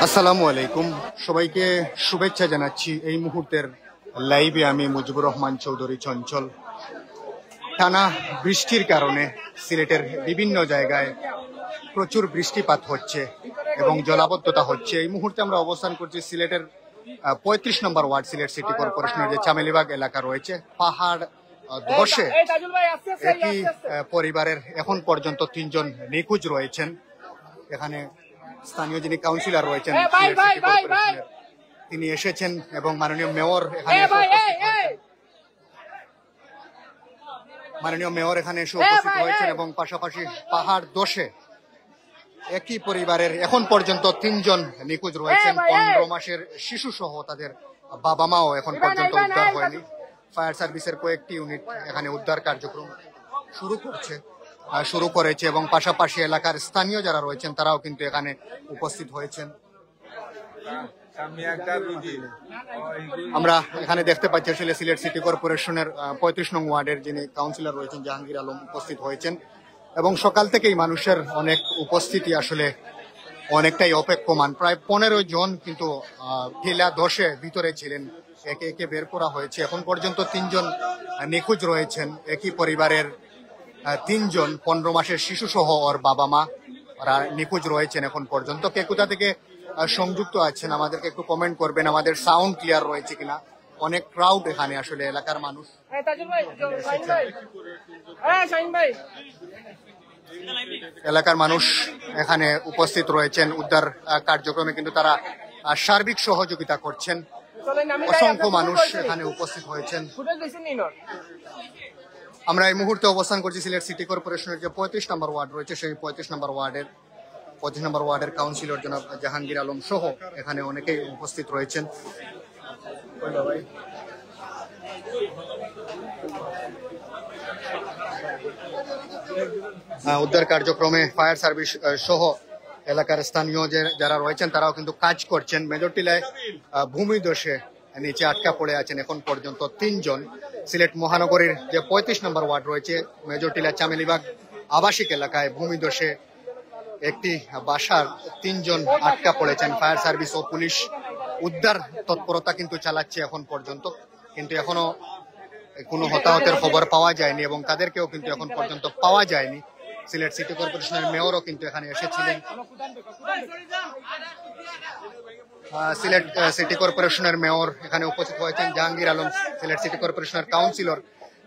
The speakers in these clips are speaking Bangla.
আসসালামু আলাইকুম, সবাইকে শুভেচ্ছা জানাচ্ছি। এই মুহূর্তের লাইভে আমি মুজিবুর রহমান চৌধুরী চঞ্চল। টানা বৃষ্টির কারণে সিলেটের বিভিন্ন জায়গায় প্রচুর বৃষ্টিপাত হচ্ছে এবং জলাবদ্ধতা হচ্ছে। এই মুহূর্তে আমরা অবস্থান করছি সিলেটের ৩৫ নম্বর ওয়ার্ড, সিলেট সিটি কর্পোরেশনের যে চামেলিবাগ এলাকা রয়েছে। পাহাড় ধসে একই পরিবারের এখন পর্যন্ত ৩ জন নিখোঁজ রয়েছেন। এখানে স্থানীয় যিনি কাউন্সিলর রয়েছেন তিনি এসেছেন এবং মাননীয় মেয়র এখানে এসে উপস্থিত হয়েছেন এবং পাশাপাশি পাহাড় ধসে একই পরিবারের এখন পর্যন্ত ৩ জন নিখোঁজ রয়েছেন। ১৫ মাসের শিশু সহ তাদের বাবা মাও এখন পর্যন্ত উদ্ধার হয়নি। ফায়ার সার্ভিসের কয়েকটি ইউনিট এখানে উদ্ধার কার্যক্রম শুরু করেছে এবং পাশাপাশি এলাকার স্থানীয় যারা রয়েছেন তারাও কিন্তু এখানে উপস্থিত হয়েছেন। আমরা এখানে দেখতে পাচ্ছি আসলে সিলেট সিটি কর্পোরেশনের ৩৫ নং ওয়ার্ডের যিনি কাউন্সিলর রয়েছেন জাহাঙ্গীর আলম উপস্থিত হয়েছেন এবং সকাল থেকেই মানুষের অনেক উপস্থিতি আসলে অনেকটাই অপেক্ষমান। প্রায় ১৫ জন কিন্তু ঠেলা ধসে ভিতরে ছিলেন, একে একে বের করা হয়েছে। এখন পর্যন্ত ৩ জন নিখোঁজ রয়েছেন। একই পরিবারের ৩ জন ১৫ মাসের শিশু সহ ওর বাবা মা ওরা নিখোঁজ রয়েছেন এখন পর্যন্ত। কে কোথা থেকে সংযুক্ত আছেন আমাদেরকে একটু কমেন্ট করবেন, আমাদের সাউন্ড ক্লিয়ার রয়েছে কিনা। অনেক ক্রাউড এখানে, আসলে এলাকার মানুষ এখানে উপস্থিত রয়েছেন। উদ্ধার কার্যক্রমে কিন্তু তারা সার্বিক সহযোগিতা করছেন। অসংখ্য মানুষ এখানে উপস্থিত হয়েছেন। আমরা এই মুহূর্তে অবস্থান করছি সিলেট সিটি কর্পোরেশনের যে ৩৫ নম্বর ওয়ার্ড রয়েছে, সেই ৩৫ নম্বর ওয়ার্ডের কাউন্সিলর জনাব জাহাঙ্গীর আলম সহ এখানে অনেকেই উপস্থিত রয়েছেন। উদ্ধার কার্যক্রমে ফায়ার সার্ভিস সহ এলাকার স্থানীয় যারা রয়েছেন তারাও কিন্তু কাজ করছেন। মেজরটিলায় ভূমিধসে নিচে আটকা পড়ে আছেন এখন পর্যন্ত ৩ জন। সিলেট মহানগরীর যে ৩৫ নম্বর ওয়ার্ড রয়েছে মেজরটিলা চামেলিবাগ আবাসিক এলাকায় ভূমিধসে একটি বাসার ৩ জন আটকা পড়েছেন। ফায়ার সার্ভিস ও পুলিশ উদ্ধার তৎপরতা কিন্তু চালাচ্ছে এখন পর্যন্ত, কিন্তু এখনো কোনো হতাহতের খবর পাওয়া যায়নি এবং তাদেরকেও কিন্তু এখন পর্যন্ত পাওয়া যায়নি। সিলেট সিটি কর্পোরেশনের মেয়রও কিন্তু এখানে এসেছিলেন। সিলেট সিটি কর্পোরেশনের মেয়র এখানে উপস্থিত হয়েছেন। জাহাঙ্গীর আলম সিলেট সিটি কর্পোরেশনের কাউন্সিলর,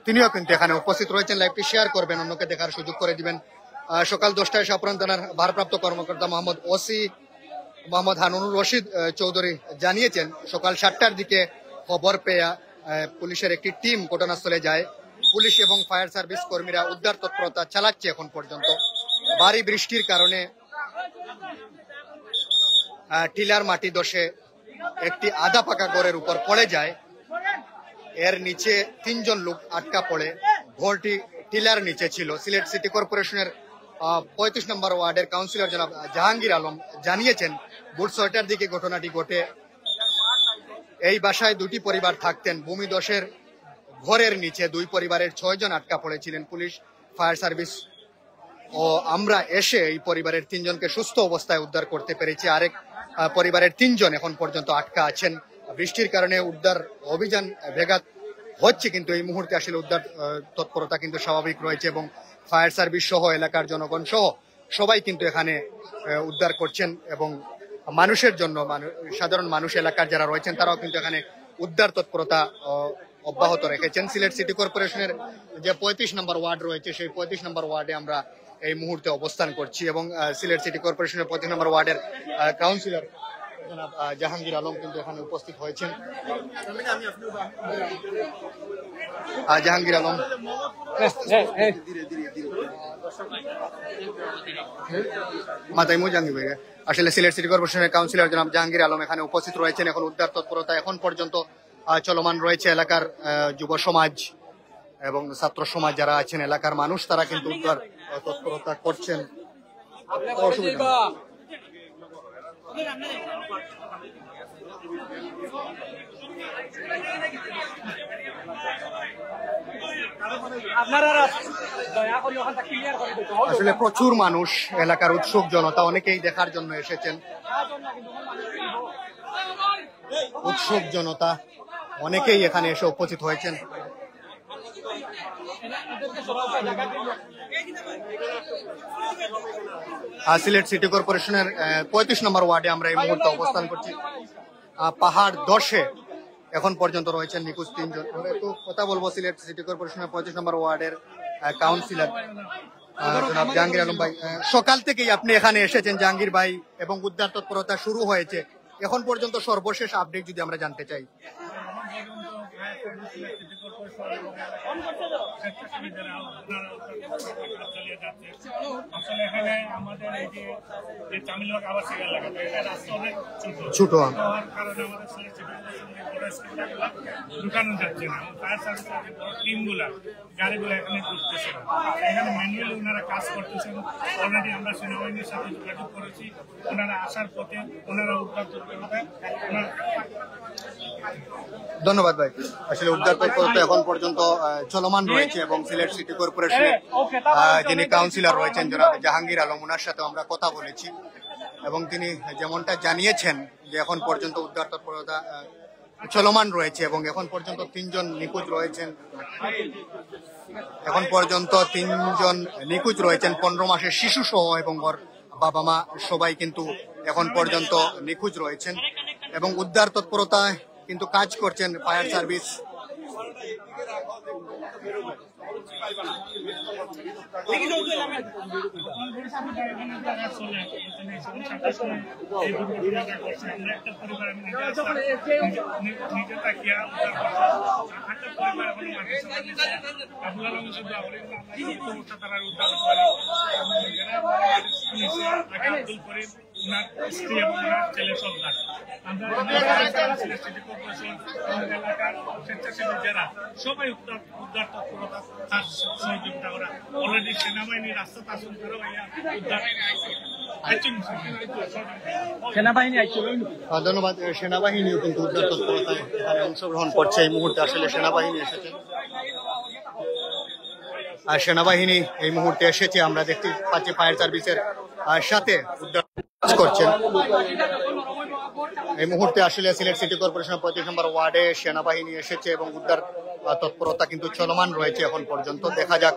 তিনিও কিন্তু এখানে উপস্থিত রয়েছেন। লাইভটি শেয়ার করবেন, অন্যকে দেখার সুযোগ করে দিবেন। সকাল 10টায় শাহপুরান থানার ভারপ্রাপ্ত কর্মকর্তা মোহাম্মদ হানুনুর রশিদ চৌধুরী জানিয়েছেন সকাল 7টার দিকে খবর পেয়ে পুলিশের একটি টিম ঘটনাস্থলে যায়। পুলিশ এবং ফায়ার সার্ভিস কর্মীরা উদ্ধার তৎপরতা চালাচ্ছে এখন পর্যন্ত। ভারী বৃষ্টির কারণে টিলার মাটি ধসে একটি আধা পাকা ঘরের উপর পড়ে যায়। এর নিচে 3 জন লোক আটকা পড়ে। ঘরটি টিলার নিচে ছিল। সিলেট সিটি কর্পোরেশনের ৩৫ নম্বর ওয়ার্ডের কাউন্সিলর জনাব জাহাঙ্গীর আলম জানিয়েছেন ভোর ৬টার দিকে ঘটনাটি ঘটে। এই বাসায় 2টি পরিবার থাকতেন। ভূমিধসের ঘরের নিচে 2 পরিবারের 6 জন আটকা পড়েছিলেন। পুলিশ, ফায়ার সার্ভিস ও আমরা এসে এই পরিবারের 3 জনকে সুস্থ অবস্থায় উদ্ধার করতে পেরেছি। আরেক পরিবারের 3 জন এখন পর্যন্ত আটকা আছেন। বৃষ্টির কারণে উদ্ধার অভিযান ব্যাঘাত হচ্ছে, কিন্তু এই মুহূর্তে আসলে উদ্ধার তৎপরতা কিন্তু স্বাভাবিক রয়েছে এবং ফায়ার সার্ভিস সহ এলাকার জনগণ সহ সবাই কিন্তু এখানে উদ্ধার করছেন এবং মানুষের জন্য সাধারণ মানুষ এলাকার যারা রয়েছেন তারাও কিন্তু এখানে উদ্ধার তৎপরতা অব্যাহত রেখেছেন। সিলেট সিটি কর্পোরেশনের যে ৩৫ নম্বর ওয়ার্ড রয়েছে সেই ৩৫ নম্বর ওয়ার্ডে আমরা এই মুহূর্তে অবস্থান করছি এবং সিলেট সিটি কর্পোরেশনের ৩৫ নম্বর ওয়ার্ডের কাউন্সিলর জনাব জাহাঙ্গীর আলম কিন্তু এখানে উপস্থিত হয়েছেন। জাহাঙ্গীর আলম আসলে সিলেট সিটি কর্পোরেশনের কাউন্সিলর জনাব জাহাঙ্গীর আলম এখানে উপস্থিত রয়েছেন। এখন উদ্ধার তৎপরতা এখন পর্যন্ত চলমান রয়েছে। এলাকার যুব সমাজ এবং ছাত্র সমাজ যারা আছেন, এলাকার মানুষ, তারা কিন্তু উদ্ধার তৎপরতা করছেন। আসলে প্রচুর মানুষ, এলাকার উৎসুক জনতা, অনেকেই দেখার জন্য এসেছেন। উৎসুক জনতা অনেকেই এখানে এসে উপস্থিত হয়েছেন। সিলেট সিটি কর্পোরেশনের 35 নম্বর ওয়ার্ডে আমরা এই মুহূর্তে অবস্থান করছি। পাহাড় 10-এ এখন পর্যন্ত রয়েছেন নিখোঁজ 3 জন। আমরা একটু কথা বলবো সিলেট সিটি কর্পোরেশনের 35 নম্বর ওয়ার্ডের কাউন্সিলর জনাব জাহাঙ্গীর আলম ভাই। সকাল থেকেই আপনি এখানে এসেছেন জাহাঙ্গীর ভাই, এবং উদ্ধার তৎপরতা শুরু হয়েছে। এখন পর্যন্ত সর্বশেষ আপডেট যদি আমরা জানতে চাই। আসলে এখানে আমাদের এই যে তামিলবাগ আবাসিক এলাকা, এটা রাস্তা অনেক ছোট হওয়ার কারণে আমাদের ঢুকানো যাচ্ছে না। ফায়ার সার্ভিসের টিমগুলা গাড়িগুলো এখানে ঢুকতেছে না। এখানে ম্যানুয়ালি ওনারা কাজ করতেছেন। অলরেডি আমরা সেনাবাহিনীর সাথে যোগাযোগ করেছি, ওনারা আসার পথে ওনারা উদ্ধার করতে হবে। ধন্যবাদ ভাই। আসলে উদ্ধার তৎপরতা এখন পর্যন্ত চলমান রয়েছে, এবং সিলেট সিটি কর্পোরেশনের যিনি কাউন্সিলর রয়েছেন জনাব জাহাঙ্গীর আলম, ওনার সাথে আমরা কথা বলেছি, এবং তিনি যেমনটা জানিয়েছেন যে এখন পর্যন্ত উদ্ধার তৎপরতা চলমান রয়েছে, এবং এখন পর্যন্ত 3 জন নিখোঁজ রয়েছেন। এখন পর্যন্ত 3 জন নিখোঁজ রয়েছেন, 15 মাসের শিশু সহ, এবং ওর বাবা মা সবাই কিন্তু এখন পর্যন্ত নিখোঁজ রয়েছেন, এবং উদ্ধার তৎপরতায় কিন্তু কাজ করছেন ফায়ার সার্ভিস। স্ত্রী এবং ছেলে সন্তান আমরা স্বেচ্ছাসেবী যারা সবাই উদ্ধার তৎপরতা তার সহযোগিতা করা। অলরেডি সেনাবাহিনী রাস্তা তাসন করা ধন্যবাদ। সেনাবাহিনীও কিন্তু উদ্ধার তৎপরতায় এখানে অংশগ্রহণ করছে। এই মুহূর্তে আসলে সেনাবাহিনী এসেছে, আর সেনাবাহিনী এই মুহূর্তে এসেছে। আমরা দেখতে পাচ্ছি ফায়ার সার্ভিসের সাথে উদ্ধার কাজ করছেন। এই মুহূর্তে আসলে সিলেট সিটি কর্পোরেশনের 35 নম্বর ওয়ার্ডে সেনাবাহিনী এসেছে, এবং উদ্ধার তৎপরতা কিন্তু চলমান রয়েছে এখন পর্যন্ত। দেখা যাক,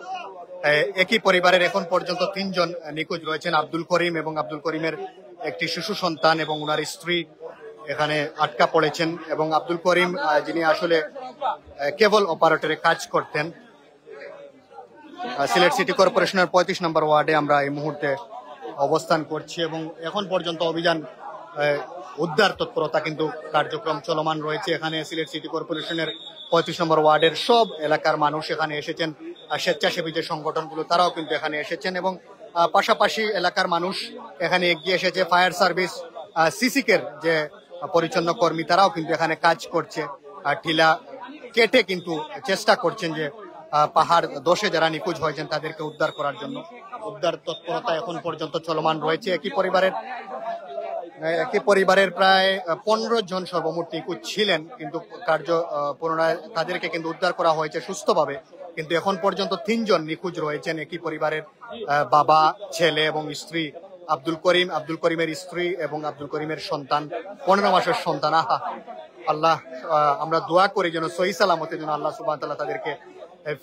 একই পরিবারের এখন পর্যন্ত 3 জন নিখোঁজ রয়েছেন। আব্দুল করিম এবং আব্দুল করিমের একটি শিশু সন্তান এবং ওনার স্ত্রী এখানে আটকা পড়েছেন, এবং আব্দুল করিম যিনি আসলে কেবল অপারেটরে কাজ করতেন। সিলেট সিটি কর্পোরেশনের 35 নম্বর ওয়ার্ডে আমরা এই মুহূর্তে অবস্থান করছি, এবং এখন পর্যন্ত অভিযান উদ্ধার তৎপরতা কিন্তু কার্যক্রম চলমান রয়েছে। এখানে সিলেট সিটি কর্পোরেশনের 35 নম্বর ওয়ার্ডের সব এলাকার মানুষ এখানে এসেছেন, স্বেচ্ছাসেবী যে সংগঠনগুলো তারাও কিন্তু এখানে এসেছেন, এবং পাশাপাশি এলাকার মানুষ এখানে এগিয়ে এসেছে। ফায়ার সার্ভিস সিসিকের যে পরিচ্ছন্ন কর্মী তারাও কিন্তু এখানে কাজ করছে, টিলা কেটে কিন্তু চেষ্টা করছেন যে পাহাড় 10-এ যারা নিখোঁজ হয়েছেন তাদেরকে উদ্ধার করার জন্য। উদ্ধার তৎপরতা এখন পর্যন্ত চলমান রয়েছে। একই পরিবারের প্রায় 15 জন সর্বমোট নিখোঁজ ছিলেন, কিন্তু পুনরায় তাদেরকে কিন্তু উদ্ধার করা হয়েছে সুস্থভাবে। কিন্তু এখন পর্যন্ত 3 জন নিখোঁজ রয়েছেন একই পরিবারের বাবা, ছেলে এবং স্ত্রী। আব্দুল করিমের স্ত্রী এবং আব্দুল করিমের সন্তান, 15 মাসের সন্তান। আল্লাহ, আমরা দোয়া করি যেন সহি সালামতে যেন আল্লাহ সুবহানাহু ওয়া তাআলা তাদেরকে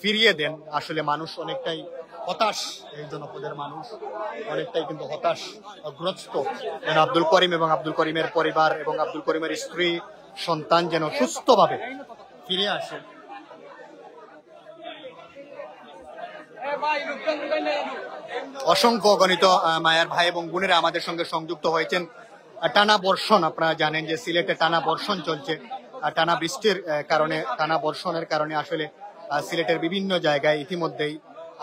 ফিরিয়ে দেন। আসলে মানুষ অনেকটাই হতাশ, এই জনপদের মানুষ অনেকটাই কিন্তু হতাশগ্রস্ত, যেন আব্দুল করিম এবং আব্দুল করিমের পরিবার এবং আব্দুল করিমের স্ত্রী সন্তান যেন সুস্থভাবে ফিরে আসে। অসংখ্য গণিত মায়ের ভাই এবং বোনেরা আমাদের সঙ্গে সংযুক্ত হয়েছেন। টানা বর্ষণ, আপনারা জানেন যে সিলেটে টানা বর্ষণ চলছে। টানা বৃষ্টির কারণে, টানা বর্ষণের কারণে আসলে সিলেটের বিভিন্ন জায়গায় ইতিমধ্যেই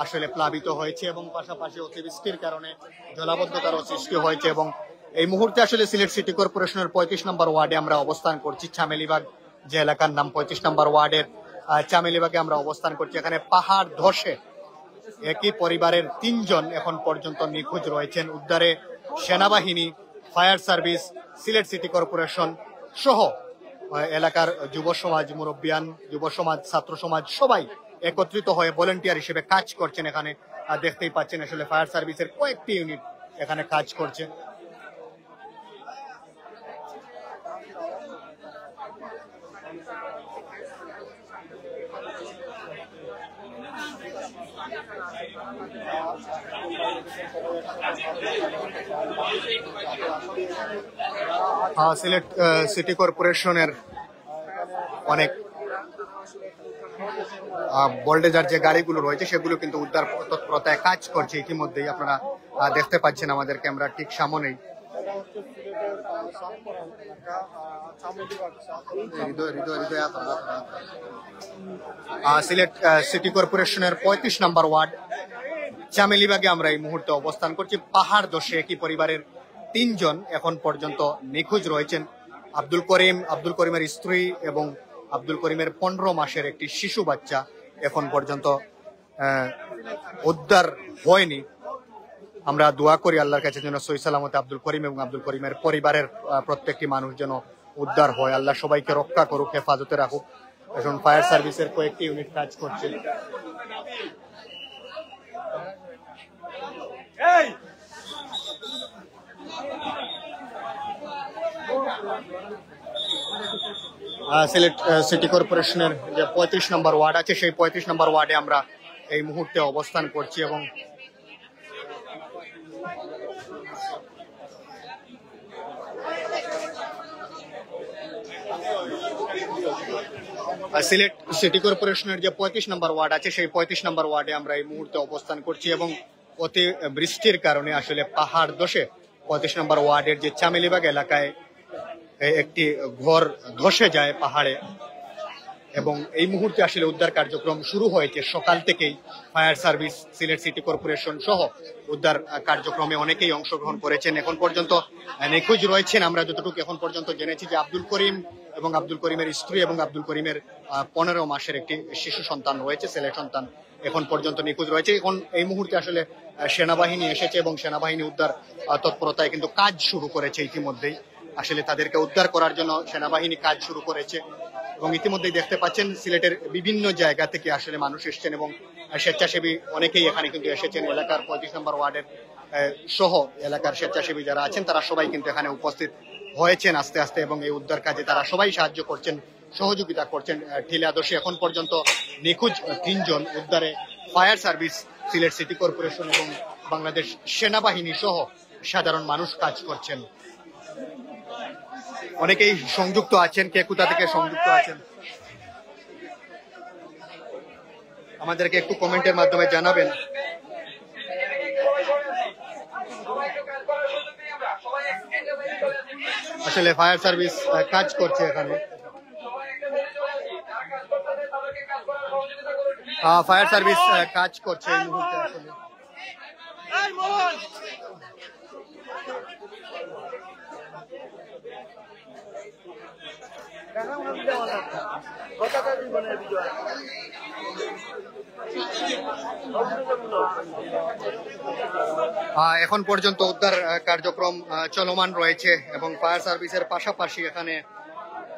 আসলে প্লাবিত হয়েছে, এবং পাশাপাশি অতিবৃষ্টির কারণে জলাবদ্ধতারও সৃষ্টি হয়েছে। এবং এই মুহূর্তে আসলে সিলেট সিটি কর্পোরেশনের 35 নম্বর ওয়ার্ডে আমরা অবস্থান করছি। চামেলিবাগ যে এলাকার নাম 35 নম্বর ওয়ার্ডের চামেলিবাগে আমরা অবস্থান করছি। এখানে পাহাড় ধসে একই পরিবারের 3 জন এখন পর্যন্ত নিখোঁজ রয়েছেন। উদ্ধারে সেনাবাহিনী, fire service, Sylhet city corporation সহ এলাকার যুব সমাজ, মুরব্বিয়ান, যুব সমাজ, ছাত্র সমাজ সবাই একত্রিত হয়ে ভলেন্টিয়ার হিসেবে কাজ করছেন। এখানে দেখতেই পাচ্ছেন আসলে ফায়ার সার্ভিসের কয়েকটি ইউনিট এখানে কাজ করছে। সিলেট সিটি কর্পোরেশনের অনেক বোল্ডেজার যে গাড়িগুলো রয়েছে সেগুলো কিন্তু উদ্ধার তৎপরতায় কাজ করছে। ইতিমধ্যেই আপনারা দেখতে পাচ্ছেন আমাদের ক্যামেরা ঠিক সামনেই। সিলেট সিটি কর্পোরেশনের 35 নম্বর ওয়ার্ড চামেলিবাগে আমরা এই মুহূর্তে অবস্থান করছি। পাহাড় দোষে একই পরিবারের 3 জন এখন পর্যন্ত নিখোঁজ রয়েছেন। আব্দুল করিমের স্ত্রী এবং আব্দুল করিমের 15 মাসের একটি শিশু বাচ্চা এখন পর্যন্ত উদ্ধার হয়নি। আমরা দোয়া করি আল্লাহর কাছে যেন সহি সালামতে আব্দুল করিম এবং আব্দুল করিমের পরিবারের প্রত্যেকটি মানুষ যেন উদ্ধার হয়। আল্লাহ সবাইকে রক্ষা করুক, হেফাজতে রাখুক। এখন ফায়ার সার্ভিসের কয়েকটি ইউনিট কাজ করছে। সিলেট সিটি কর্পোরেশনের যে 35 নম্বর ওয়ার্ড আছে সেই 35 নম্বর ওয়ার্ডে আমরা এই মুহূর্তে অবস্থান করছি এবং সিলেট সিটি কর্পোরেশনের যে 35 নম্বর ওয়ার্ড আছে সেই 35 নম্বর ওয়ার্ডে আমরা এই মুহূর্তে অবস্থান করছি এবং অতি বৃষ্টির কারণে আসলে পাহাড় ধসে 35 নম্বর ওয়ার্ডের যে চামেলিবাগ এলাকায় একটি ঘর ধসে যায় পাহাড়ে এবং এই মুহূর্তে আসলে উদ্ধার কার্যক্রম শুরু হয়েছে। সকাল থেকেই fire service, Sylhet city corporation সহ উদ্ধার কার্যক্রমে অনেকেই অংশগ্রহণ করেছেন। এখন পর্যন্ত নিখোঁজ রয়েছেন আমরা যতটুকু এখন পর্যন্ত জেনেছি যে আব্দুল করিম এবং আব্দুল করিমের স্ত্রী এবং আব্দুল করিমের 15 মাসের একটি শিশু সন্তান রয়েছে, ছেলে সন্তান এখন পর্যন্ত নিখোঁজ রয়েছে। এখন এই মুহূর্তে আসলে সেনাবাহিনী এসেছে এবং সেনাবাহিনী উদ্ধার তৎপরতায় কিন্তু কাজ শুরু করেছে। ইতিমধ্যেই আসলে তাদেরকে উদ্ধার করার জন্য সেনাবাহিনী কাজ শুরু করেছে এবং ইতিমধ্যেই দেখতে পাচ্ছেন সিলেটের বিভিন্ন জায়গা থেকে আসলে মানুষ এসেছেন এবং স্বেচ্ছাসেবী অনেকেই এখানে কিন্তু এসেছেন। এলাকার 35 নম্বর ওয়ার্ডের সহ এলাকার স্বেচ্ছাসেবী যারা আছেন তারা সবাই কিন্তু এখানে উপস্থিত হয়েছেন আস্তে আস্তে এবং এই উদ্ধার কাজে তারা সবাই সাহায্য করছেন, সহযোগিতা করছেন। ঠিলা দোষে এখন পর্যন্ত নিখোঁজ 3 জন উদ্ধারে fire service, Sylhet city corporation এবং বাংলাদেশ সেনাবাহিনী সহ সাধারণ মানুষ কাজ করছেন। অনেকেই সংযুক্ত আছেন, কে কোথা থেকে সংযুক্ত আছেন আমাদেরকে একটু কমেন্টের মাধ্যমে জানাবেন। আসলে ফায়ার সার্ভিস কাজ করছে এখানে। ফায়ার সার্ভিস কাজ করছে এই মুহূর্তে আসলে। এখন পর্যন্ত উদ্ধার কার্যক্রম চলমান রয়েছে এবং ফায়ার সার্ভিসের পাশাপাশি এখানে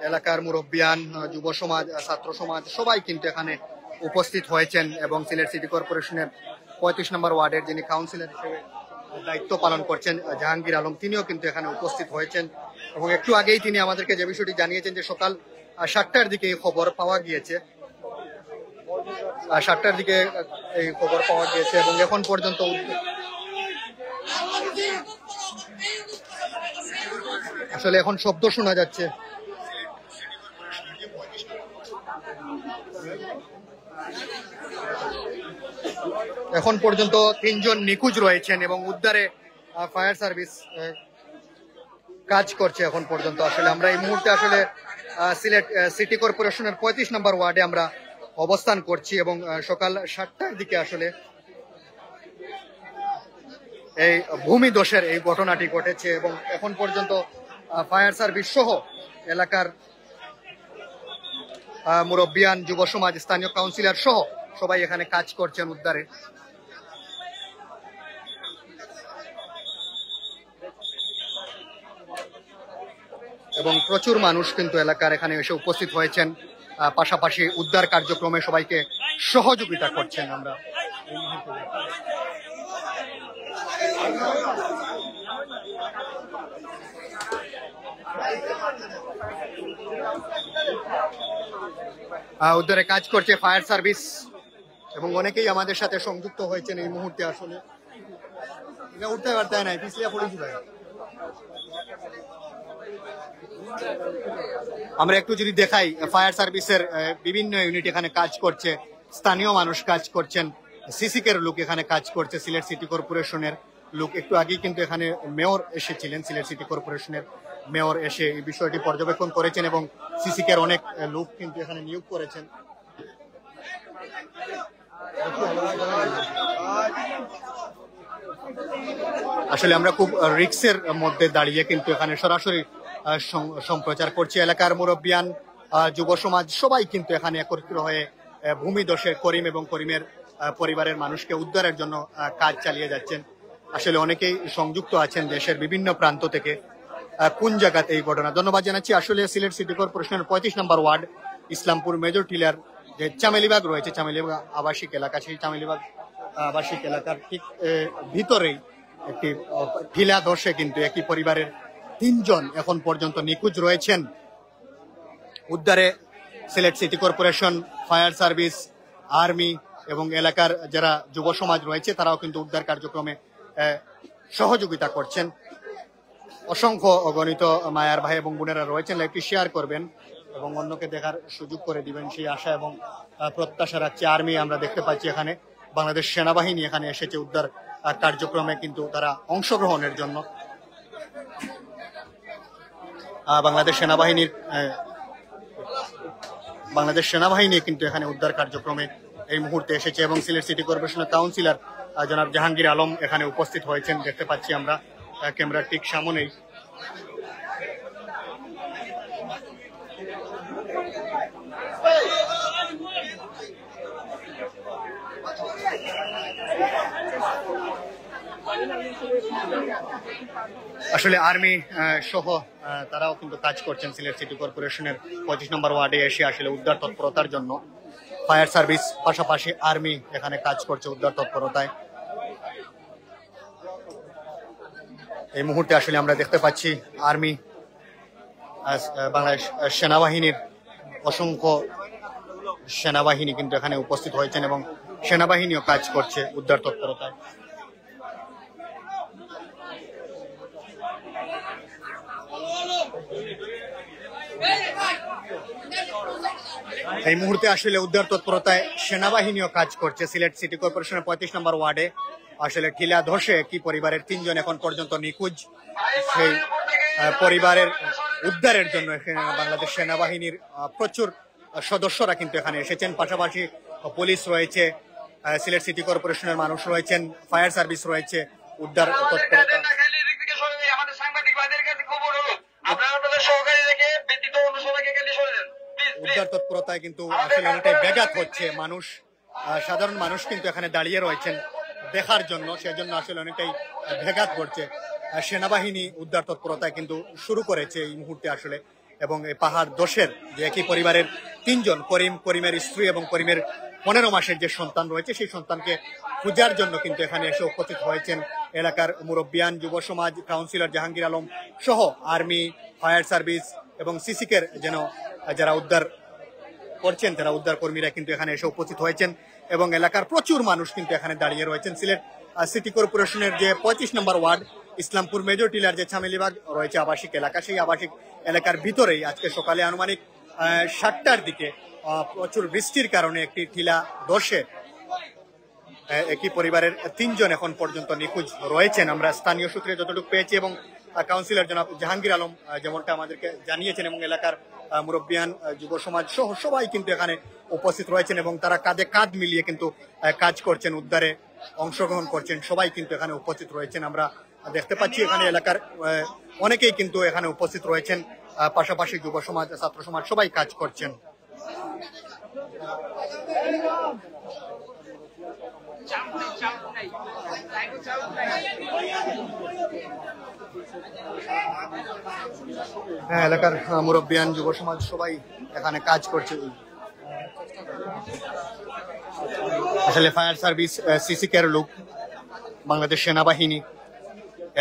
এলাকার মুরব্বিয়ান, যুব সমাজ, ছাত্র সমাজ সবাই কিন্তু এখানে উপস্থিত হয়েছেন এবং সিলেট সিটি কর্পোরেশনের 35 নম্বর ওয়ার্ডের যিনি কাউন্সিলর হিসেবে দায়িত্ব পালন করছেন জাহাঙ্গীর আলম, তিনিও কিন্তু এখানে উপস্থিত হয়েছেন এবং একটু আগেই তিনি আমাদেরকে যে বিষয়টি জানিয়েছেন যে সকাল 7টার দিকে এই খবর পাওয়া গিয়েছে, 7টার দিকে এই খবর পাওয়া গিয়েছে এবং এখন পর্যন্ত আসলে এখন শব্দ শোনা যাচ্ছে। এখন পর্যন্ত 3 জন নিখোঁজ রয়েছেন এবং উদ্ধারে ফায়ার সার্ভিস কাজ করছে এখন পর্যন্ত। আসলে আমরা এই মুহূর্তে আসলে সিলেট সিটি কর্পোরেশনের 35 নম্বর ওয়ার্ডে আমরা অবস্থান করছি এবং সকাল 7টার দিকে আসলে এই ভূমিধসের এই ঘটনাটি ঘটেছে এবং এখন পর্যন্ত ফায়ার সার্ভিস সহ এলাকার মুরব্বিয়ান, যুব সমাজ, স্থানীয় কাউন্সিলর সহ সবাই এখানে কাজ করছেন উদ্ধারে। এবং প্রচুর মানুষ কিন্তু এলাকার এখানে এসে উপস্থিত হয়েছেন, পাশাপাশি উদ্ধার কার্যক্রমে সবাইকে সহযোগিতা করছেন আমরা এই মুহূর্তে উদ্ধারে কাজ করছে ফায়ার সার্ভিস এবং অনেকেই আমাদের সাথে সংযুক্ত হয়েছেন এই মুহূর্তে। আসলে উঠতে পারতে নাই, পিছলে পড়েছিল। আমরা একটু যদি দেখাই, ফায়ার সার্ভিসের বিভিন্ন ইউনিট এখানে কাজ করছে, স্থানীয় মানুষ কাজ করছেন, সিসিকের লোক এখানে কাজ করছে, সিলেট সিটি কর্পোরেশনের লোক। একটু আগেই কিন্তু এখানে মেয়র এসেছিলেন, সিলেট সিটি কর্পোরেশনের মেয়র এসে এই বিষয়টি পর্যবেক্ষণ করেছেন এবং সিসিকের অনেক লোক কিন্তু এখানে নিয়োগ করেছেন। আসলে আমরা খুব রিস্কের মধ্যে দাঁড়িয়ে কিন্তু এখানে সরাসরি সম্প্রচার করছি। এলাকার মুরব্বিয়ান, যুব সমাজ সবাই কিন্তু এখানে একত্রিত হয়ে ভূমিধসের করিম এবং করিমের পরিবারের মানুষকে উদ্ধারের জন্য কাজ চালিয়ে যাচ্ছেন। আসলে অনেকেই সংযুক্ত আছেন দেশের বিভিন্ন প্রান্ত থেকে। কোন জায়গাতে এই ঘটনা, ধন্যবাদ জানাচ্ছি। আসলে সিলেট সিটি কর্পোরেশনের 35 নম্বর ওয়ার্ড ইসলামপুর মেজর টিলার যে চামেলিবাগ রয়েছে, চামেলিবাগ আবাসিক এলাকা, সেই চামেলিবাগ আবাসিক এলাকার ঠিক ভিতরেই একটি ঢিলা ধসে কিন্তু একই পরিবারের 3 জন এখন পর্যন্ত নিখোঁজ রয়েছেন। উদ্ধারে Sylhet city corporation, fire service, army এবং এলাকার যারা যুব সমাজ রয়েছে তারাও কিন্তু উদ্ধার কার্যক্রমে সহযোগিতা করছেন। অসংখ্য অগণিত মায়ার ভাই এবং বোনেরা রয়েছেন, লাইভটি শেয়ার করবেন এবং অন্যকে দেখার সুযোগ করে দিবেন সেই আশা এবং প্রত্যাশা রাখছি। আর্মি আমরা দেখতে পাচ্ছি এখানে, বাংলাদেশ সেনাবাহিনী এখানে এসেছে উদ্ধার কার্যক্রমে কিন্তু তারা অংশগ্রহণের জন্য। বাংলাদেশ সেনাবাহিনী কিন্তু এখানে উদ্ধার কার্যক্রমে এই মুহূর্তে এসেছে এবং সিলেট সিটি কর্পোরেশনের কাউন্সিলর জনাব জাহাঙ্গীর আলম এখানে উপস্থিত হয়েছেন, দেখতে পাচ্ছি আমরা ক্যামেরার ঠিক সামনেই। আসলে আর্মি সহ তারাও কিন্তু কাজ করছেন সিলেট সিটি কর্পোরেশনের 25 নম্বর ওয়ার্ডে এসে আসলে উদ্ধার তৎপরতার জন্য। ফায়ার সার্ভিস পাশাপাশি আর্মি এখানে কাজ করছে উদ্ধার তৎপরতায়। এই মুহূর্তে আসলে আমরা দেখতে পাচ্ছি আর্মি, বাংলাদেশ সেনাবাহিনীর অসংখ্য সেনাবাহিনী কিন্তু এখানে উপস্থিত হয়েছেন এবং সেনাবাহিনীও কাজ করছে উদ্ধার তৎপরতায়। এই মুহূর্তে আসলে উদ্ধার তৎপরতায় সেনাবাহিনীও কাজ করছে সিলেট সিটি কর্পোরেশনের 35 নম্বর ওয়ার্ডে। আসলে টিলা ধসে কি পরিবারের 3 জন এখন পর্যন্ত নিখোঁজ, সেই পরিবারের উদ্ধারের জন্য এখানে বাংলাদেশ সেনাবাহিনীর প্রচুর সদস্যরা কিন্তু এখানে এসেছেন। পাশাপাশি পুলিশ রয়েছে, সিলেট সিটি কর্পোরেশনের মানুষ রয়েছেন, ফায়ার সার্ভিস রয়েছে। উদ্ধার তৎপরতা উদ্ধার তৎপরতায় কিন্তু আসলে অনেকটাই ব্যাঘাত হচ্ছে। মানুষ, সাধারণ মানুষ কিন্তু এখানে দাঁড়িয়ে রয়েছেন দেখার জন্য, সেজন্য আসলে অনেকটাই ব্যাঘাত ঘটছে। সেনাবাহিনী উদ্ধার তৎপরতায় কিন্তু শুরু করেছে এই মুহূর্তে আসলে। এবং এই পাহাড় দোষের যে একই পরিবারের 3 জন, করিমের স্ত্রী এবং করিমের 15 মাসের যে সন্তান রয়েছে, সেই সন্তানকে খোঁজার জন্য কিন্তু এখানে এসে উপস্থিত হয়েছেন এলাকার মুরব্বিয়ান, যুব সমাজ, কাউন্সিলর জাহাঙ্গীর আলম সহ আর্মি, ফায়ার সার্ভিস এবং সিসিকের যেন যারা উদ্ধার করছেন, তারা উদ্ধার কর্মীরা কিন্তু এখানে এসে উপস্থিত হয়েছেন এবং এলাকার প্রচুর মানুষ কিন্তু এখানে দাঁড়িয়ে রয়েছেন। সিলেট সিটি কর্পোরেশনের যে 25 নম্বর ওয়ার্ড ইসলামপুর মেজর টিলার যে চামেলিবাগ রয়েছে আবাসিক এলাকা, সেই আবাসিক এলাকার ভিতরেই আজকে সকালে আনুমানিক 7টার দিকে প্রচুর বৃষ্টির কারণে একটি টিলা ধসে একই পরিবারের 3 জন এখন পর্যন্ত নিখোঁজ রয়েছেন আমরা স্থানীয় সূত্রে যতটুকু পেয়েছি এবং কাউন্সিলর জনাব জাহাঙ্গীর আলম যেমনটা আমাদেরকে জানিয়েছেন এবং এলাকার মুরব্বিয়ান, যুব সমাজ সহ সবাই কিন্তু এখানে উপস্থিত রয়েছেন এবং তারা কাঁধে কাঁধ মিলিয়ে কিন্তু কাজ করছেন, উদ্ধারে অংশগ্রহণ করছেন, সবাই কিন্তু এখানে উপস্থিত রয়েছেন। আমরা দেখতে পাচ্ছি এখানে এলাকার অনেকেই কিন্তু এখানে উপস্থিত রয়েছেন, পাশাপাশি যুব সমাজ, ছাত্র সমাজ সবাই কাজ করছেন। হ্যাঁ, এলাকার মুরব্বিয়ান, যুব সমাজ সবাই এখানে কাজ করছে। আসলে ফায়ার সার্ভিস, সিসিকের লোক, বাংলাদেশ সেনাবাহিনী,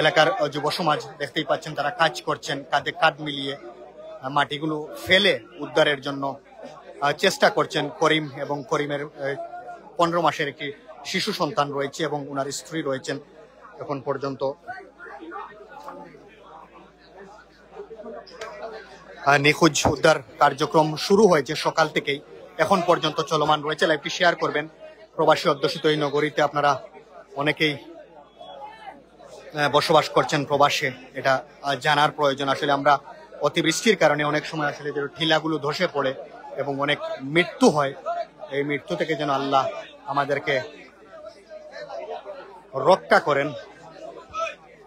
এলাকার যুব সমাজ দেখতেই পাচ্ছেন তারা কাজ করছেন কাঁধে কাঁধ মিলিয়ে মাটিগুলো ফেলে উদ্ধারের জন্য চেষ্টা করছেন। করিম এবং করিমের 15 মাসের একটি শিশু সন্তান রয়েছে এবং ওনার স্ত্রী রয়েছেন। এখন পর্যন্ত নিখোঁজ উদ্ধার কার্যক্রম শুরু হয়েছে সকাল থেকেই, এখন পর্যন্ত চলমান রয়েছে। লাইভটি শেয়ার করবেন। প্রবাসী অধ্যুষিত এই নগরীতে আপনারা অনেকেই বসবাস করছেন প্রবাসে, এটা জানার প্রয়োজন। আসলে আমরা অতিবৃষ্টির কারণে অনেক সময় আসলে যে টিলাগুলো ধসে পড়ে এবং অনেক মৃত্যু হয়, এই মৃত্যু থেকে যেন আল্লাহ আমাদেরকে রক্ষা করেন।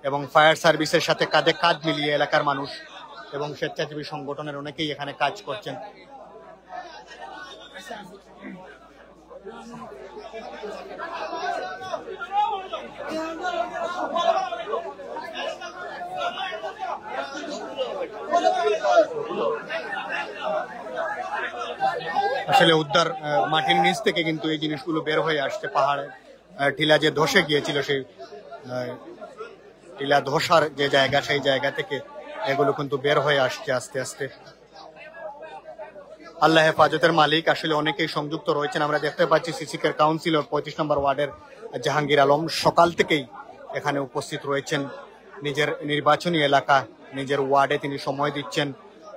এবং ফায়ার সার্ভিসের সাথে কাঁধে কাঁধ মিলিয়ে এলাকার মানুষ এবং স্বেচ্ছাসেবী সংগঠনের অনেকেই এখানে কাজ করছেন। আসলে উদ্ধার মাটির নিচ থেকে কিন্তু এই জিনিসগুলো বের হয়ে আসছে। পাহাড়ে টিলা যে ধসে গিয়েছিল, সেই টিলা ধসার যে জায়গা, সেই জায়গা থেকে এগুলো কিন্তু বের হয়ে আসছে আস্তে আস্তে। আল্লাহ হেফাজতের মালিক। আসলে অনেকেই সংযুক্ত রয়েছেন। আমরা দেখতে পাচ্ছি সিসিকের কাউন্সিলর 35 নম্বর ওয়ার্ডের জাহাঙ্গীর আলম সকাল থেকেই এখানে উপস্থিত রয়েছেন। নিজের নির্বাচনী এলাকা, নিজের ওয়ার্ডে তিনি সময় দিচ্ছেন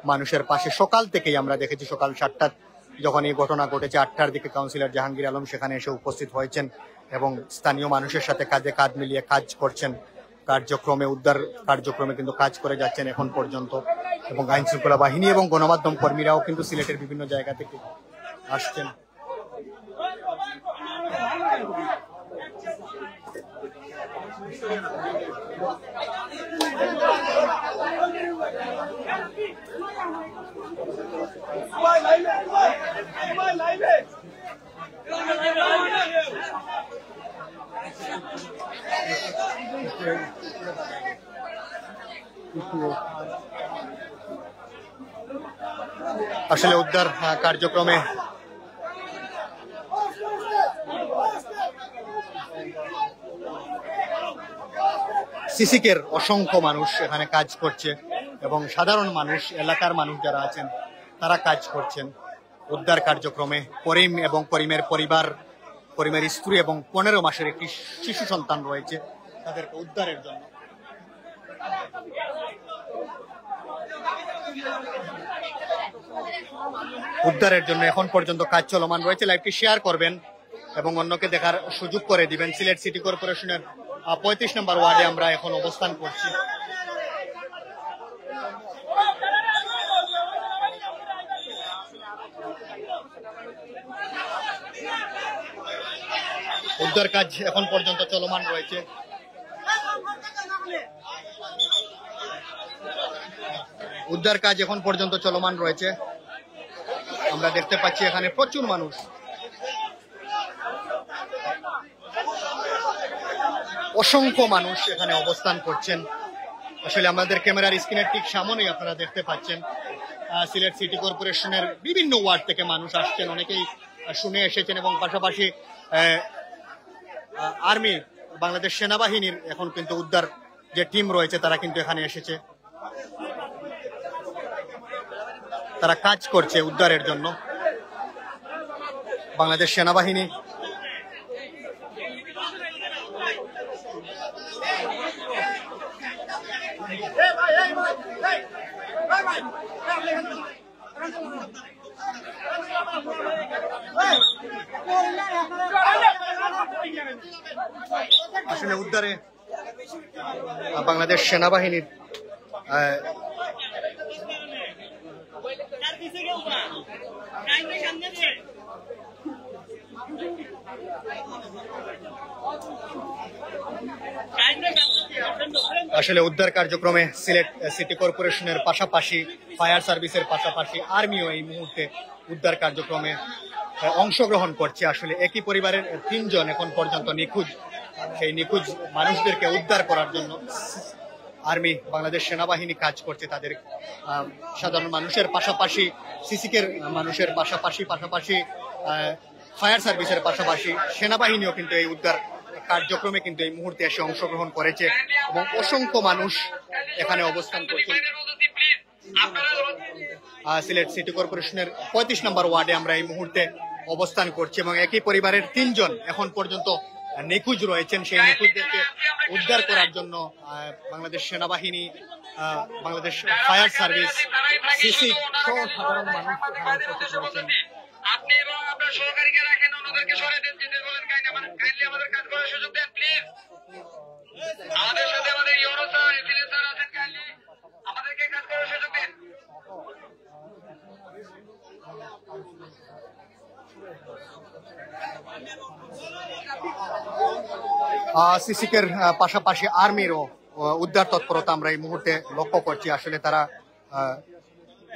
মানুষের পাশে। সকাল থেকেই আমরা দেখেছি, সকাল 7টা যখন এই ঘটনা ঘটেছে, 8টার দিকে কাউন্সিলর জাহাঙ্গীর আলম সেখানে এসে উপস্থিত হয়েছেন এবং স্থানীয় মানুষের সাথে কাঁধে কাঁধ মিলিয়ে কাজ করছেন। কার্যক্রমে, উদ্ধার কার্যক্রমে কিন্তু কাজ করে যাচ্ছেন এখন পর্যন্ত। এবং আইন শৃঙ্খলা বাহিনী এবং গণমাধ্যম কর্মীরাও কিন্তু সিলেটের বিভিন্ন জায়গা থেকে আসছেন। আসলে উদ্ধার কার্যক্রমে সিসিকের অসংখ্য মানুষ এখানে কাজ করছে এবং সাধারণ মানুষ, এলাকার মানুষ যারা আছেন তারা কাজ করছেন উদ্ধার কার্যক্রমে। করিম এবং করিমের পরিবার, করিমের স্ত্রী এবং 15 মাসের একটি শিশু সন্তান রয়েছে, তাদেরকে উদ্ধারের জন্য। উদ্ধারের জন্য এখন পর্যন্ত কাজ চলমান রয়েছে। লাইভটি শেয়ার করবেন এবং অন্যকে দেখার সুযোগ করে দিবেন। সিলেট সিটি কর্পোরেশনের 35 নম্বর ওয়ার্ডে আমরা এখন অবস্থান করছি। উদ্ধার কাজ এখন পর্যন্ত চলমান রয়েছে। উদ্ধার কাজ এখন পর্যন্ত চলমান রয়েছে। আমরা দেখতে পাচ্ছি এখানে প্রচুর মানুষ। অসংখ্য মানুষ এখানে অবস্থান করছেন। আসলে আমাদের ক্যামেরার স্ক্রিনের ঠিক সামনেই আপনারা দেখতে পাচ্ছেন সিলেট সিটি কর্পোরেশনের বিভিন্ন ওয়ার্ড থেকে মানুষ আসছেন, অনেকেই শুনে এসেছেন এবং পাশাপাশি আর্মি, বাংলাদেশ সেনাবাহিনীর এখন কিন্তু উদ্ধার যে টিম রয়েছে তারা কিন্তু এখানে এসেছে, তারা কাজ করছে উদ্ধারের জন্য। বাংলাদেশ সেনাবাহিনী আসলে উদ্ধারে বাংলাদেশ সেনাবাহিনীর আসলে উদ্ধার কার্যক্রমে সিলেট সিটি কর্পোরেশনের পাশাপাশি ফায়ার সার্ভিসের পাশাপাশি আর্মিও এই মুহূর্তে উদ্ধার কার্যক্রমে অংশগ্রহণ করছে। আসলে একই পরিবারের 3 জন এখন পর্যন্ত নিখোঁজ। সেই নিখোঁজ মানুষদেরকে উদ্ধার করার জন্য আর্মি, বাংলাদেশ সেনাবাহিনী কাজ করছে। তাদের সাধারণ মানুষের পাশাপাশি, সিসিকের মানুষের পাশাপাশি ফায়ার সার্ভিসের পাশাপাশি সেনাবাহিনীও কিন্তু এই উদ্ধার কার্যক্রমে কিন্তু এই মুহূর্তে এসে অংশগ্রহণ করেছে এবং অসংখ্য মানুষ এখানে অবস্থান করছে। সিলেট সিটি কর্পোরেশনের 35 নম্বর ওয়ার্ডে আমরা এই মুহূর্তে অবস্থান করছি এবং একই পরিবারের 3 জন এখন পর্যন্ত নিখোঁজ রয়েছেন। সেই নিখোঁজদেরকে উদ্ধার করার জন্য বাংলাদেশ সেনাবাহিনী, বাংলাদেশ ফায়ার সার্ভিস, সিসি সহ সাধারণ মানুষ রয়েছেন। আপনি এবং আপনার সহকারীকে রাখেন, অন্যদেরকে সরে দেন, যেতে বলেন। কাইন্ডলি আমাদের কাজ করার সুযোগ দেন প্লিজ। আমাদের সাথে আমাদের ইউরো স্যার, এফিলিয়েট স্যার আছেন, কাইন্ডলি আমাদেরকে কাজ করার সুযোগ দেন। সিসিকের পাশাপাশি আর্মিরও উদ্ধার তৎপরতা আমরা এই মুহূর্তে লক্ষ্য করছি। আসলে তারা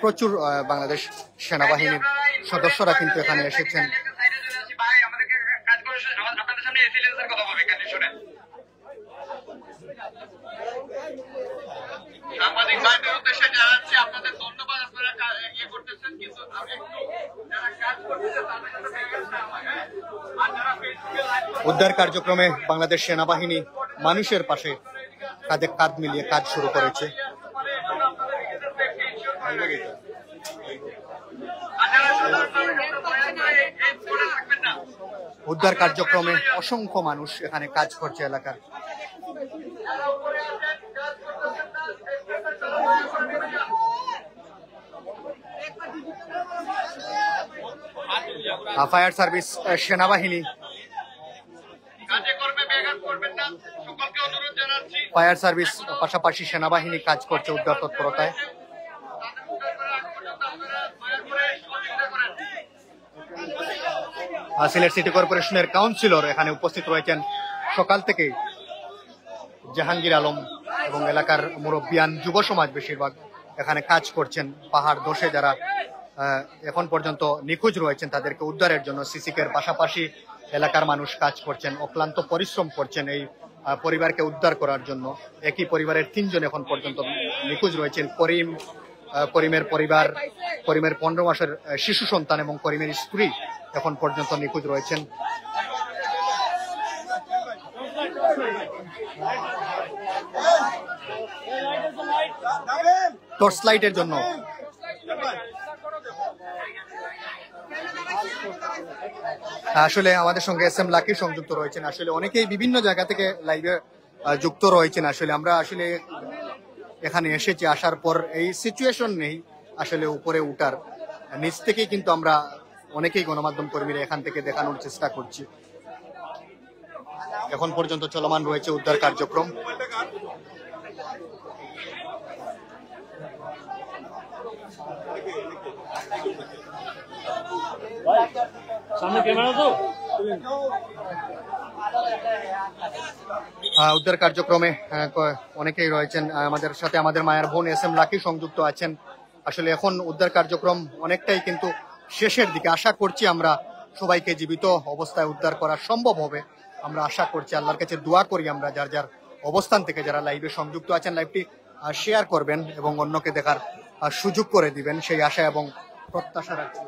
প্রচুর বাংলাদেশ সেনাবাহিনীর সদস্যরা কিন্তু এখানে এসেছেন। সাংবাদিক ভাইদের উদ্দেশ্যে জানাচ্ছি আপনাদের ধন্যবাদ, আপনারা ইয়ে করতেছেন, কিন্তু যারা কাজ করতেছে তাদের সাথে উদ্ধার কার্যক্রমে বাংলাদেশ সেনাবাহিনী মানুষের পাশে কাঁধে কাঁধ মিলিয়ে কাজ শুরু করেছে। উদ্ধার কার্যক্রমে অসংখ্য মানুষ এখানে কাজ করছে এলাকার। ফায়ার সার্ভিস, সেনাবাহিনী, ফায়ার সার্ভিস পাশাপাশি সেনাবাহিনী কাজ করছে উদ্ধার তৎপরতায়। সিলেট সিটি কর্পোরেশনের কাউন্সিলর এখানে উপস্থিত রয়েছেন সকাল থেকেই। জাহাঙ্গীর আলম এবং এলাকার মুরব্বিয়ান, যুব সমাজ বেশিরভাগ এখানে কাজ করছেন। পাহাড় ধসে যারা এখন পর্যন্ত নিখোঁজ রয়েছেন তাদেরকে উদ্ধারের জন্য সিসিকের পাশাপাশি এলাকার মানুষ কাজ করছেন, অক্লান্ত পরিশ্রম করছেন এই পরিবারকে উদ্ধার করার জন্য। একই পরিবারের 3 জন এখন পর্যন্ত নিখোঁজ রয়েছেন। করিমের পরিবার, করিমের 15 মাসের শিশু সন্তান এবং করিমের স্ত্রী এখন পর্যন্ত নিখোঁজ রয়েছেন। টর্চ লাইটের জন্য আসলে আমাদের সঙ্গে এস এম লাকি সংযুক্ত রয়েছেন। আসলে অনেকেই বিভিন্ন জায়গা থেকে লাইভে যুক্ত রয়েছেন। আসলে আমরা আসলে এখানে এসেছি, আসার পর এই সিচুয়েশন নেই আসলে উপরে উঠার, নিচ থেকেই কিন্তু আমরা অনেকেই গণমাধ্যম কর্মীরা এখান থেকে দেখানোর চেষ্টা করছি। এখন পর্যন্ত চলমান রয়েছে উদ্ধার কার্যক্রম। সামনে ক্যামেরা তো উদ্ধার কার্যক্রমে অনেকেই রয়েছেন আমাদের সাথে। আমাদের মায়ের বোন এস এম লাকি সংযুক্ত আছেন। আসলে এখন উদ্ধার কার্যক্রম অনেকটাই কিন্তু শেষের দিকে। আশা করছি আমরা সবাইকে জীবিত অবস্থায় উদ্ধার করা সম্ভব হবে। আমরা আশা করছি, আল্লাহর কাছে দোয়া করি আমরা যার যার অবস্থান থেকে যারা লাইভে সংযুক্ত আছেন লাইভটি শেয়ার করবেন এবং অন্যকে দেখার সুযোগ করে দিবেন, সেই আশা এবং প্রত্যাশা রাখছি।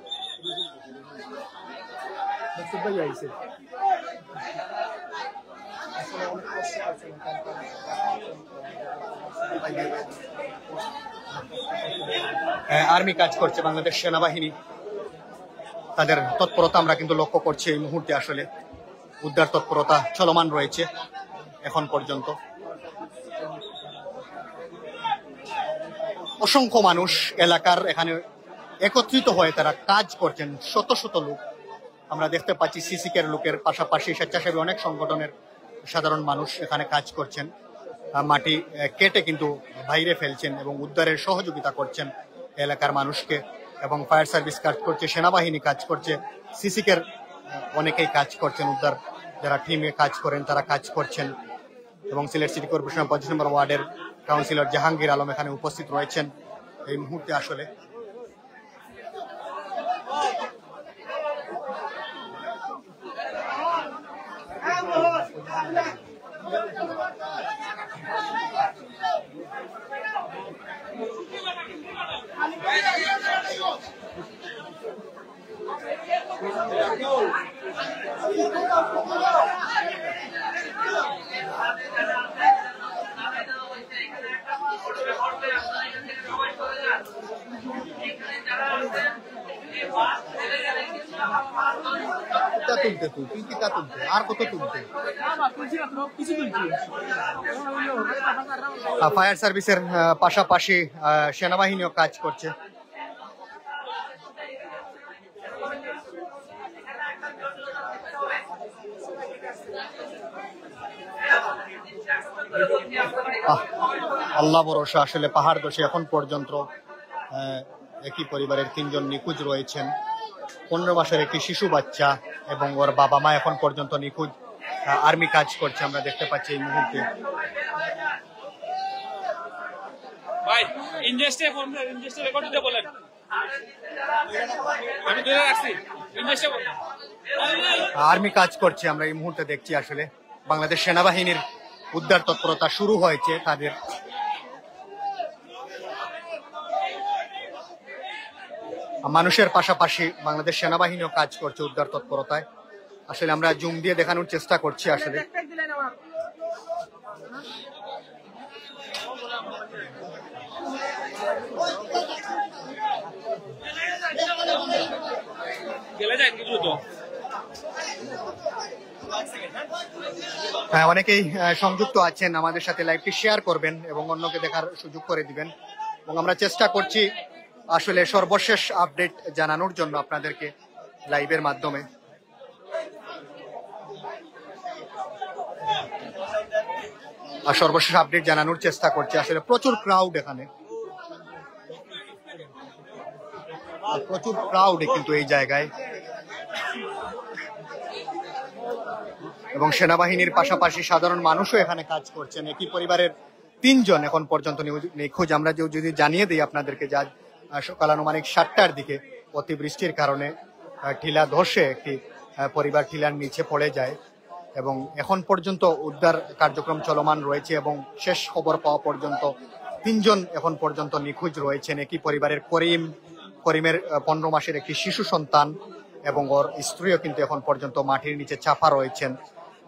আর্মি কাজ করছে, বাংলাদেশ সেনাবাহিনী, তাদের তৎপরতা আমরা কিন্তু লক্ষ্য করছি এই মুহূর্তে। আসলে উদ্ধার তৎপরতা চলমান রয়েছে এখন পর্যন্ত। অসংখ্য মানুষ এলাকার এখানে একত্রিত হয়ে তারা কাজ করছেন, শত শত লোক আমরা দেখতে পাচ্ছি। সিসিকের লোকের পাশাপাশি স্বেচ্ছাসেবী অনেক সংগঠনের সাধারণ মানুষ এখানে কাজ করছেন, মাটি কেটে কিন্তু বাইরে ফেলছেন এবং উদ্ধারের সহযোগিতা করছেন এলাকার মানুষকে। এবং ফায়ার সার্ভিস কাজ করছে, সেনাবাহিনী কাজ করছে, সিসিকের অনেকেই কাজ করছেন, উদ্ধার যারা টিমে কাজ করেন তারা কাজ করছেন। এবং সিলেট সিটি কর্পোরেশনের 25 নম্বর ওয়ার্ডের কাউন্সিলর জাহাঙ্গীর আলম এখানে উপস্থিত রয়েছেন এই মুহূর্তে। আসলে তুলতে তুই কিতা তুলতে আর কত তুলতে? ফায়ার সার্ভিসের পাশাপাশি সেনাবাহিনীও কাজ করছে। আল্লাহ ভরসা, আসলে পাহাড় দোষে এখন পর্যন্ত একই পরিবারের 3 জন নিখোঁজ রয়েছেন। 15 মাসের একটি শিশু বাচ্চা এবং ওর বাবা মা এখন পর্যন্ত নিখোঁজ। আর্মি কাজ করছে, আমরা দেখতে পাচ্ছি এই মুহূর্তে। ভাই ইন্ডাস্ট্রি রেকর্ড দিতে বলেন, আমি ধরে রাখছি। ইন্ডাস্ট্রি আর্মি কাজ করছে, আমরা এই মুহূর্তে দেখছি। আসলে বাংলাদেশ সেনাবাহিনীর উদ্ধার তৎপরতা শুরু হয়েছে তাদের। মানুষের পাশাপাশি বাংলাদেশ সেনাবাহিনীও কাজ করছে উদ্ধার তৎপরতায়। আসলে আমরা জুম দিয়ে দেখানোর চেষ্টা করছি। আসলে হ্যাঁ, অনেকেই সংযুক্ত আছেন আমাদের সাথে। লাইভটি শেয়ার করবেন এবং অন্যকে দেখার সুযোগ করে দিবেন। এবং আমরা চেষ্টা করছি আসলে সর্বশেষ আপডেট জানানোর জন্য আপনাদেরকে লাইভের মাধ্যমে। আর সর্বশেষ আপডেট জানানোর চেষ্টা করছি। আসলে প্রচুর ক্রাউড এখানে, প্রচুর ক্রাউড কিন্তু এই জায়গায়। এবং সেনাবাহিনীর পাশাপাশি সাধারণ মানুষও এখানে কাজ করছেন। একই পরিবারের 3 জন এখন পর্যন্ত নিখোঁজ। আমরা যদি জানিয়ে দিই আপনাদেরকে, যা সকাল আনুমানিক 7টার দিকে অতিবৃষ্টির কারণে টিলা ধসে একটি পরিবার টিলার নিচে পড়ে যায় এবং এখন পর্যন্ত উদ্ধার কার্যক্রম চলমান রয়েছে। এবং শেষ খবর পাওয়া পর্যন্ত 3 জন এখন পর্যন্ত নিখোঁজ রয়েছেন। একই পরিবারের করিমের 15 মাসের একটি শিশু সন্তান এবং ওর স্ত্রীও কিন্তু এখন পর্যন্ত মাটির নিচে চাপা রয়েছেন।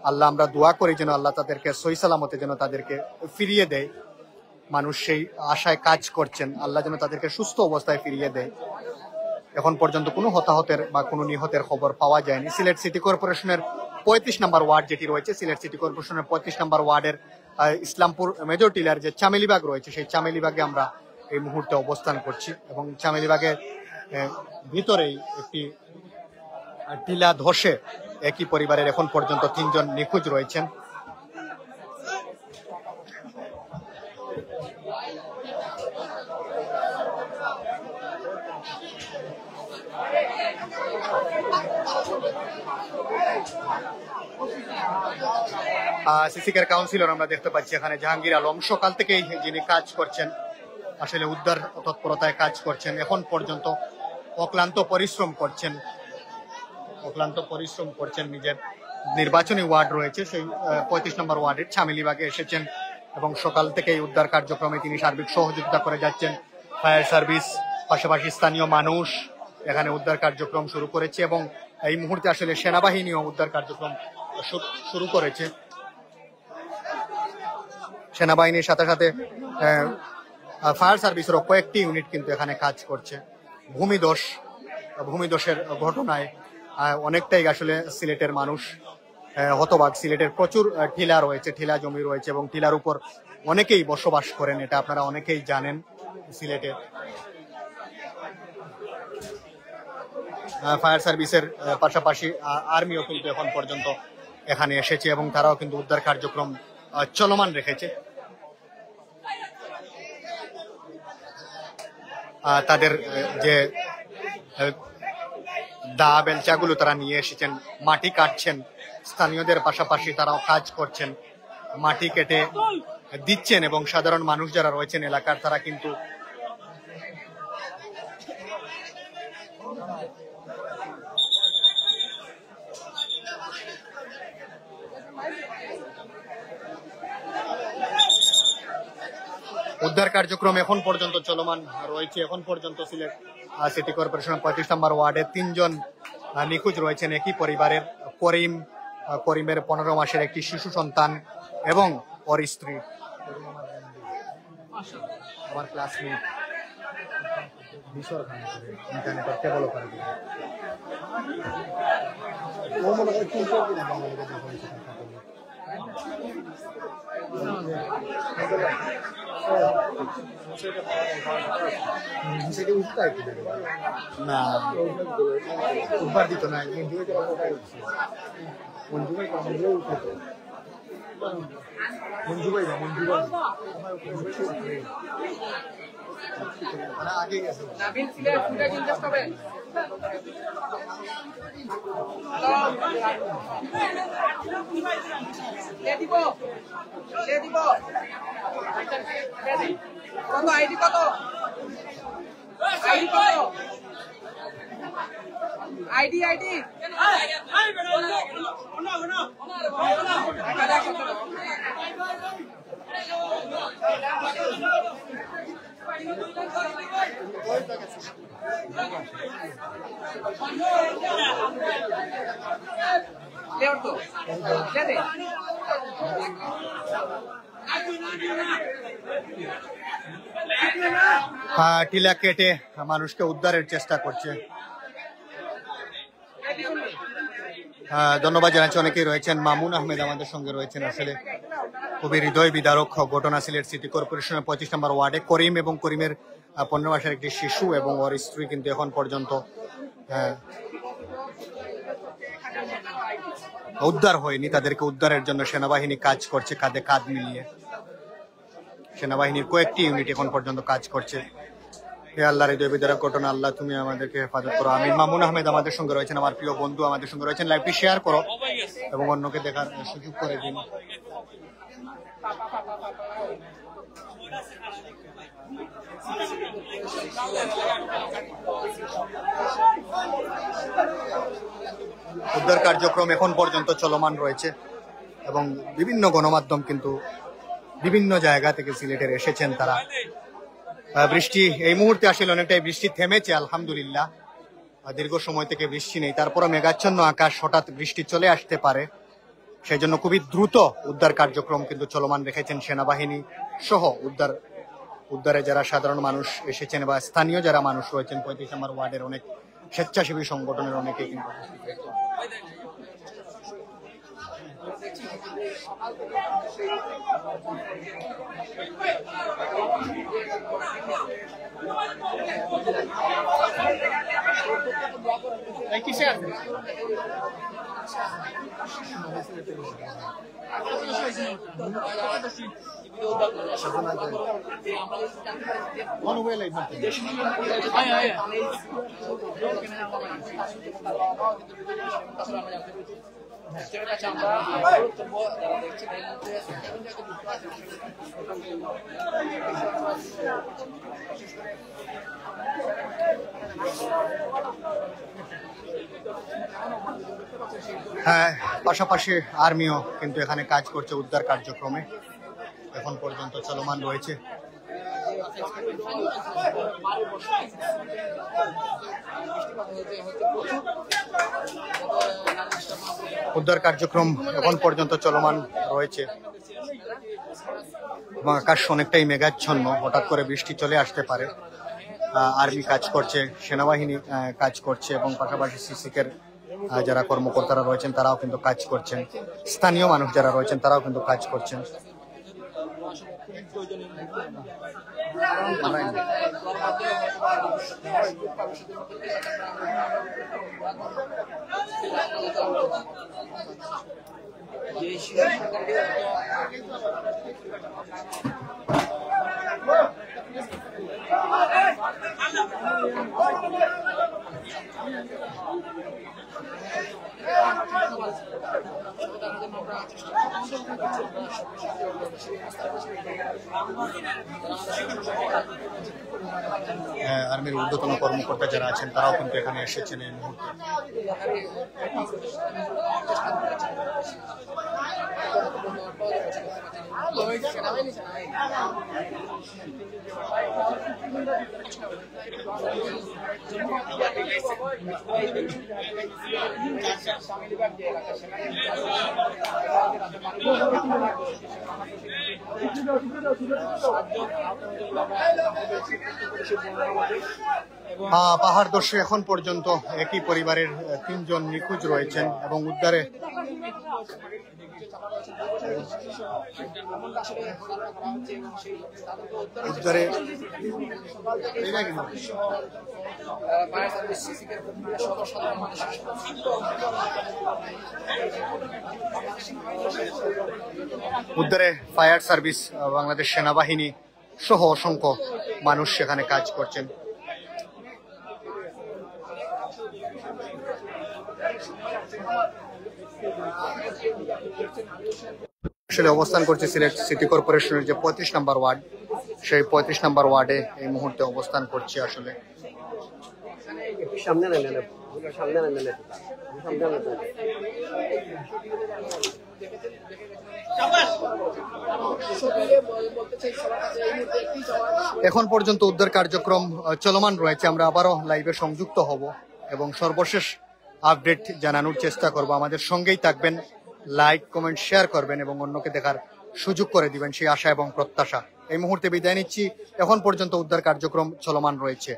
আল্লাহ, আমরা দোয়া করি যেন আল্লাহ তাদেরকে সহি সালামতে যেন তাদেরকে ফিরিয়ে দেয়। মানুষ সেই আশায় কাজ করছেন, আল্লাহ যেন তাদেরকে সুস্থ অবস্থায় ফিরিয়ে দেয়। এখন পর্যন্ত কোনো হতাহতের বা কোনো নিহতের খবর পাওয়া যায়নি। সিলেট সিটি কর্পোরেশনের 35 নম্বর ওয়ার্ড যেটি রয়েছে, সিলেট সিটি কর্পোরেশনের 35 নম্বর ওয়ার্ডের ইসলামপুর মেজর টিলার যে চামেলিবাগ রয়েছে, সেই চামেলিবাগে আমরা এই মুহূর্তে অবস্থান করছি। এবং চামেলিবাগের ভিতরেই একটি টিলা ধসে একই পরিবারের এখন পর্যন্ত 3 জন নিখোঁজ রয়েছেন। সিসিকের কাউন্সিলর আমরা দেখতে পাচ্ছি এখানে জাহাঙ্গীর আলম, সকাল থেকেই যিনি কাজ করছেন, আসলে উদ্ধার তৎপরতায় কাজ করছেন। এখন পর্যন্ত অক্লান্ত পরিশ্রম করছেন। নিজের নির্বাচনী ওয়ার্ড রয়েছে সেই 35 নম্বর ওয়ার্ডের চামেলিবাগে এসেছেন এবং সকাল থেকেই উদ্ধার কার্যক্রমে তিনি সার্বিক সহযোগিতা করে যাচ্ছেন। ফায়ার সার্ভিস পাশাপাশি স্থানীয় মানুষ এখানে উদ্ধার কার্যক্রম শুরু করেছে এবং এই মুহূর্তে আসলে সেনাবাহিনীও উদ্ধার কার্যক্রম শুরু করেছে। সেনাবাহিনীর সাথে সাথে ফায়ার সার্ভিসেরও কয়েকটি ইউনিট কিন্তু এখানে কাজ করছে। ভূমিধসের ঘটনায় অনেকটাই আসলে সিলেটের মানুষ হতবাক। সিলেটের প্রচুর টিলা রয়েছে, টিলা জমি রয়েছে এবং টিলার উপর অনেকেই বসবাস করেন, এটা আপনারা অনেকেই জানেন। সিলেটের ফায়ার সার্ভিসের পাশাপাশি আর্মিও কিন্তু এখন পর্যন্ত এখানে এসেছে এবং তারাও কিন্তু উদ্ধার কার্যক্রম চলমান রেখেছে। তাদের যে দা বেলচাগুলো তারা নিয়ে এসেছেন, মাটি কাটছেন, স্থানীয়দের পাশাপাশি তারাও কাজ করছেন, মাটি কেটে দিচ্ছেন এবং সাধারণ মানুষ যারা রয়েছেন এলাকার তারা কিন্তু উদ্ধার কার্যক্রম এখন পর্যন্ত চলমান রয়েছে। এখন পর্যন্ত সিলেট সিটি কর্পোরেশন 35 নম্বর ওয়ার্ডে 3 জন নিখোঁজ রয়েছেন একই পরিবারের। করিমের 15 মাসের একটি শিশু সন্তান এবং ওর স্ত্রী, আমার ক্লাসমেট। বিশর খান ইন্টারনেটের কেবল করে ও মনে করে কি করবে না বাংলাদেশে যখন সেখানে থাকে সেটা উঠতে না উঠবার দিত না মঞ্জুবাই আগে গেছে কত আইডি কত আইডি কত আইডি আইডি টিলা কেটে মানুষকে উদ্ধারের চেষ্টা করছে। ধন্যবাদ জানাচ্ছি, অনেকেই রয়েছেন। মামুন আহমেদ আমাদের সঙ্গে রয়েছেন। আসলে খুবই হৃদয় বিদারক ঘটনা সিলেট সিটি কর্পোরেশনের 25 নম্বর ওয়ার্ডে করিম এবং করিমের 15 মাসের একটি শিশু এবং ওর স্ত্রী কিন্তু এখন পর্যন্ত উদ্ধার হয়নি। তাদেরকে উদ্ধারের জন্য সেনাবাহিনী কাজ করছে কাঁধে কাঁধ মিলিয়ে। সেনাবাহিনীর কয়েকটি ইউনিট এখন পর্যন্ত কাজ করছে। হে আল্লাহর হৃদয় বিদারক ঘটনা, আল্লাহ তুমি আমাদেরকে হেফাজত করো। আমি মামুন আহমেদ আমাদের সঙ্গে রয়েছেন, আমার প্রিয় বন্ধু আমাদের সঙ্গে রয়েছেন। লাইভটি শেয়ার করো এবং অন্যকে দেখার সুযোগ করে দিন। উদ্ধার কার্যক্রম এখন পর্যন্ত চলমান রয়েছে এবং বিভিন্ন গণমাধ্যম কিন্তু বিভিন্ন জায়গা থেকে সিলেটের এসেছেন তারা। বৃষ্টি এই মুহূর্তে আসলে অনেকটাই বৃষ্টি থেমেছে আলহামদুলিল্লাহ। দীর্ঘ সময় থেকে বৃষ্টি নেই, তারপরে মেঘাচ্ছন্ন আকাশ, হঠাৎ বৃষ্টি চলে আসতে পারে। সেই জন্য খুবই দ্রুত উদ্ধার কার্যক্রম কিন্তু চলমান রেখেছেন সেনাবাহিনী সহ উদ্ধারে যারা সাধারণ মানুষ এসেছেন বা স্থানীয় যারা মানুষ রয়েছেন 35 নম্বর ওয়ার্ডের অনেক স্বেচ্ছাসেবী সংগঠনের অনেকেই কিন্তু হ্যাঁ, পাশাপাশি আর্মিও কিন্তু এখানে কাজ করছে উদ্ধার কার্যক্রমে, এখন পর্যন্ত চলমান রয়েছে। উদ্ধার কার্যক্রম এখন পর্যন্ত চলমান রয়েছে এবং আকাশ অনেকটাই মেঘাচ্ছন্ন, হঠাৎ করে বৃষ্টি চলে আসতে পারে। আর্মি কাজ করছে, সেনাবাহিনী কাজ করছে এবং পাশাপাশি সিসিকের যারা কর্মকর্তারা রয়েছেন তারাও কিন্তু কাজ করছেন, স্থানীয় মানুষ যারা রয়েছেন তারাও কিন্তু কাজ করছেন। আর্মির ঊর্ধ্বতন কর্মকর্তা যারা আছেন তারাও কিন্তু এখানে এসেছেন এই মুহূর্তে। পাহাড় দর্শে এখন পর্যন্ত একই পরিবারের 3 জন নিখোঁজ রয়েছেন এবং উদ্ধারে উদ্ধারে ফায়ার সার্ভিস, বাংলাদেশ সেনাবাহিনী সহ অসংখ্য মানুষ সেখানে কাজ করছেন। আসলে অবস্থান করছে সিলেট সিটি কর্পোরেশনের যে 35 নম্বর ওয়ার্ড, সেই 35 নম্বর ওয়ার্ডে এই মুহূর্তে অবস্থান করছে। আসলে এখন পর্যন্ত উদ্ধার কার্যক্রম চলমান রয়েছে। আমরা আবারও লাইভে সংযুক্ত হব এবং সর্বশেষ আপডেট জানানোর চেষ্টা করব। আমাদের সঙ্গেই থাকবেন, লাইক কমেন্ট শেয়ার করবেন এবং অন্যকে দেখার সুযোগ করে দিবেন, সেই আশা এবং প্রত্যাশা। এই মুহূর্তে বিদায় নিচ্ছি। এখন পর্যন্ত উদ্ধার কার্যক্রম চলমান রয়েছে।